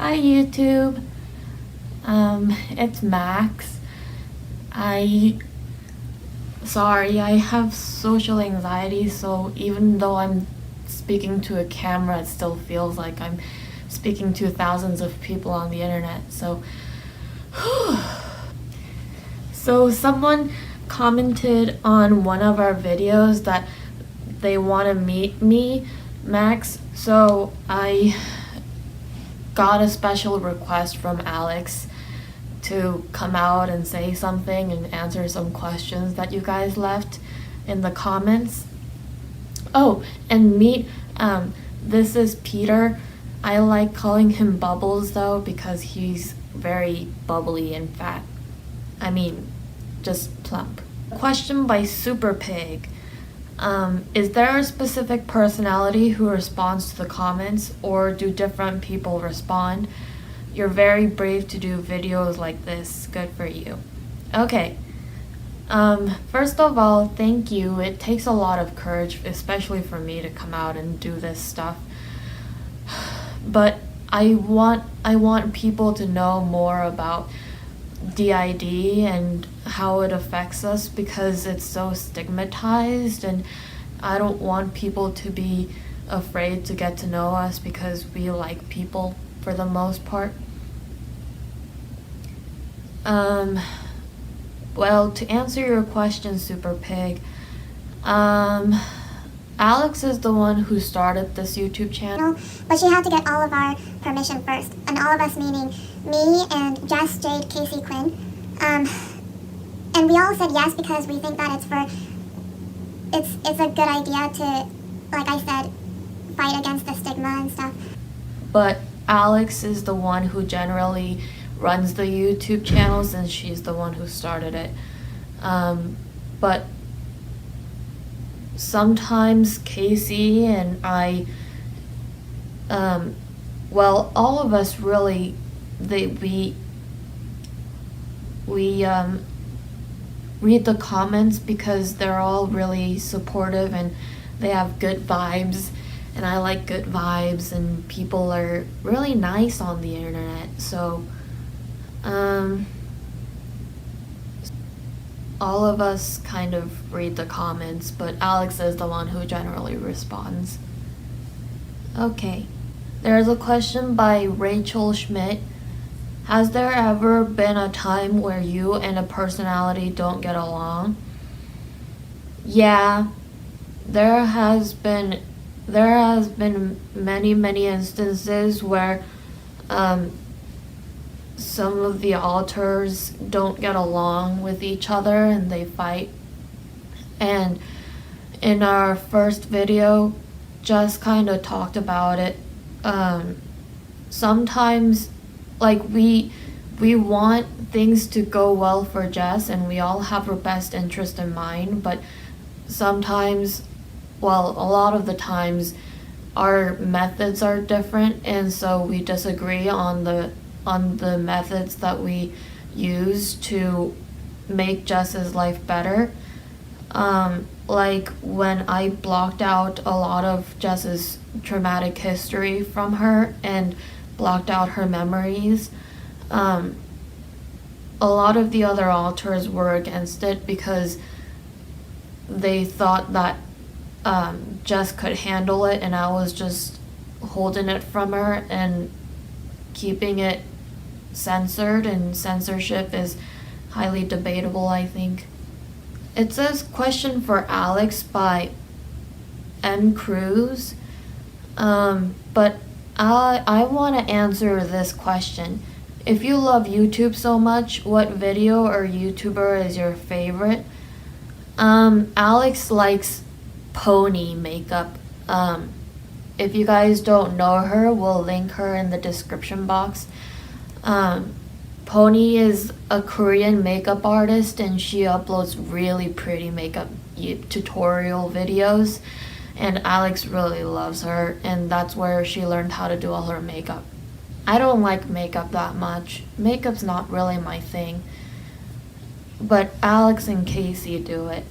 Hi YouTube, it's Max. Sorry, I have social anxiety, so even though I'm speaking to a camera, it still feels like I'm speaking to thousands of people on the internet, so someone commented on one of our videos that they want to meet me, Max, so I got a special request from Alex to come out and say something and answer some questions that you guys left in the comments. Oh, and this is Peter. I like calling him Bubbles though because he's very bubbly and fat. I mean, just plump. Question by Super Pig. Is there a specific personality who responds to the comments, or do different people respond? You're very brave to do videos like this. Good for you. Okay. First of all, thank you. It takes a lot of courage, especially for me, to come out and do this stuff. But I want people to know more about DID and how it affects us because it's so stigmatized, and I don't want people to be afraid to get to know us because we like people for the most part. Well, to answer your question, Super Pig, Alex is the one who started this YouTube channel. But she had to get all of our permission first, and all of us meaning me and Jess, Jade, Casey, Quinn. And we all said yes because we think that it's a good idea to, like I said, fight against the stigma and stuff. But Alex is the one who generally runs the YouTube channel since she's the one who started it. But sometimes Casey and I, well, all of us really, we read the comments because they're all really supportive and they have good vibes, and I like good vibes, and people are really nice on the internet, so all of us kind of read the comments, but Alex is the one who generally responds. Okay, there's a question by Rachel Schmidt. Has there ever been a time where you and a personality don't get along? Yeah, there has been many instances where some of the alters don't get along with each other and they fight. And in our first video, Jess kind of talked about it. Sometimes, like, we want things to go well for Jess and we all have her best interest in mind, but sometimes, well, a lot of the times our methods are different, and so we disagree on the methods that we use to make Jess's life better. Like when I blocked out a lot of Jess's traumatic history from her and blocked out her memories, a lot of the other alters were against it because they thought that Jess could handle it and I was just holding it from her and keeping it censored, and censorship is highly debatable, I think. It says question for Alex by M. Cruz, but I want to answer this question. If you love YouTube so much, what video or YouTuber is your favorite? Alex likes Pony makeup. If you guys don't know her, we'll link her in the description box. Pony is a Korean makeup artist and she uploads really pretty makeup tutorial videos, and Alex really loves her, and that's where she learned how to do all her makeup. I don't like makeup that much. Makeup's not really my thing, but Alex and Casey do it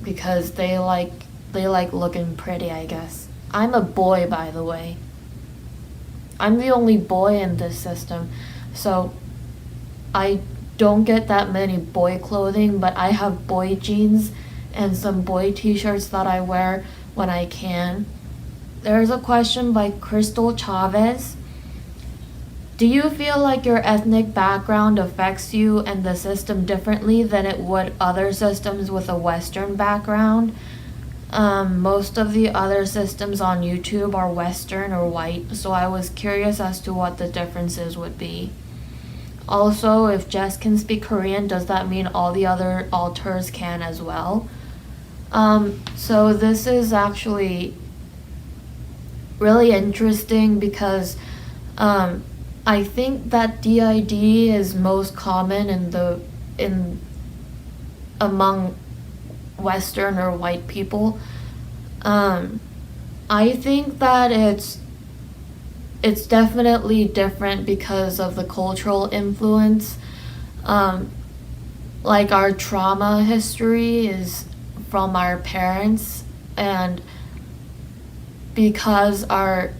because they like looking pretty, I guess. I'm a boy, by the way. I'm the only boy in this system, so I don't get that many boy clothing, but I have boy jeans and some boy t-shirts that I wear when I can. There's a question by Crystal Chavez. Do you feel like your ethnic background affects you and the system differently than it would other systems with a Western background? Most of the other systems on YouTube are Western or white, so I was curious as to what the differences would be. Also, if Jess can speak Korean, does that mean all the other alters can as well? So this is actually really interesting because I think that DID is most common among Western or white people. I think that it's definitely different because of the cultural influence. Like our trauma history is from our parents, and because our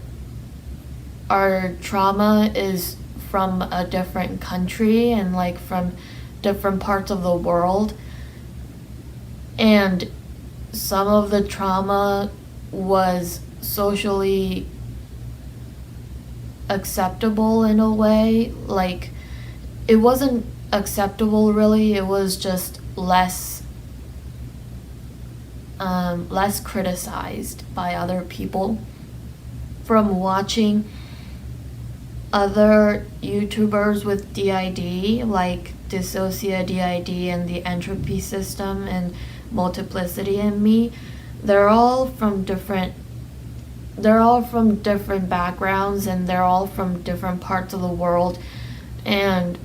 trauma is from a different country and like from different parts of the world, and some of the trauma was socially acceptable in a way. Like, it wasn't acceptable really, it was just less criticized by other people. From watching other YouTubers with DID, like Dissociative and the entropy system and multiplicity in me, they're all from different backgrounds, and they're all from different parts of the world, and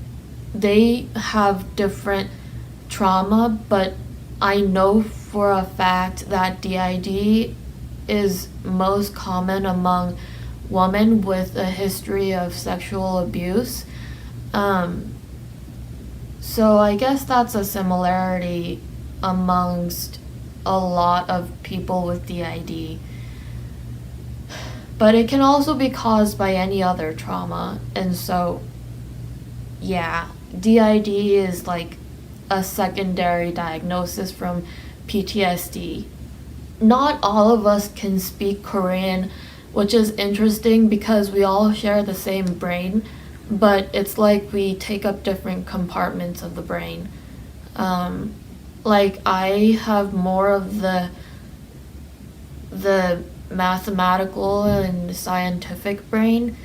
they have different trauma, but I know for a fact that DID is most common among women with a history of sexual abuse. So I guess that's a similarity amongst a lot of people with DID. But it can also be caused by any other trauma, and so yeah, DID is like a secondary diagnosis from PTSD. Not all of us can speak Korean, which is interesting because we all share the same brain, but it's like we take up different compartments of the brain. Like I have more of the mathematical and scientific brain.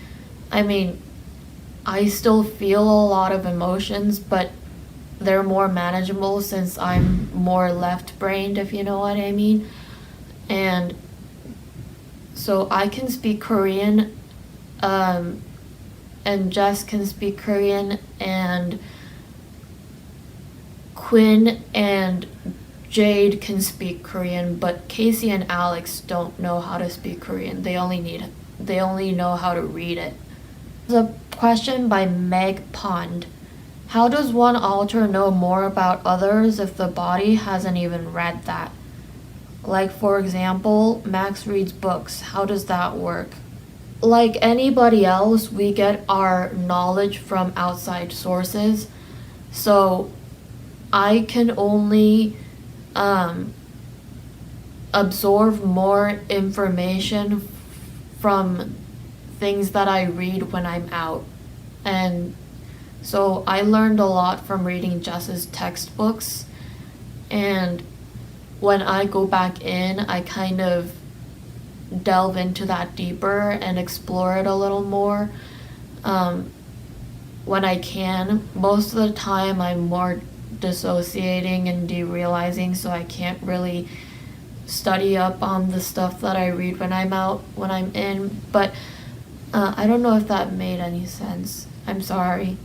I mean, I still feel a lot of emotions, but they're more manageable since I'm more left-brained, if you know what I mean. And so I can speak Korean, and Jess can speak Korean, and Quinn and Jade can speak Korean, but Casey and Alex don't know how to speak Korean. They only know how to read it. There's a question by Meg Pond. How does one alter know more about others if the body hasn't even read that? Like, for example, Max reads books. How does that work? Like anybody else, we get our knowledge from outside sources. So I can only absorb more information from things that I read when I'm out. And so I learned a lot from reading Jess's textbooks, and when I go back in, I kind of delve into that deeper and explore it a little more when I can. Most of the time I'm more dissociating and derealizing, so I can't really study up on the stuff that I read when I'm out, when I'm in, but I don't know if that made any sense. I'm sorry.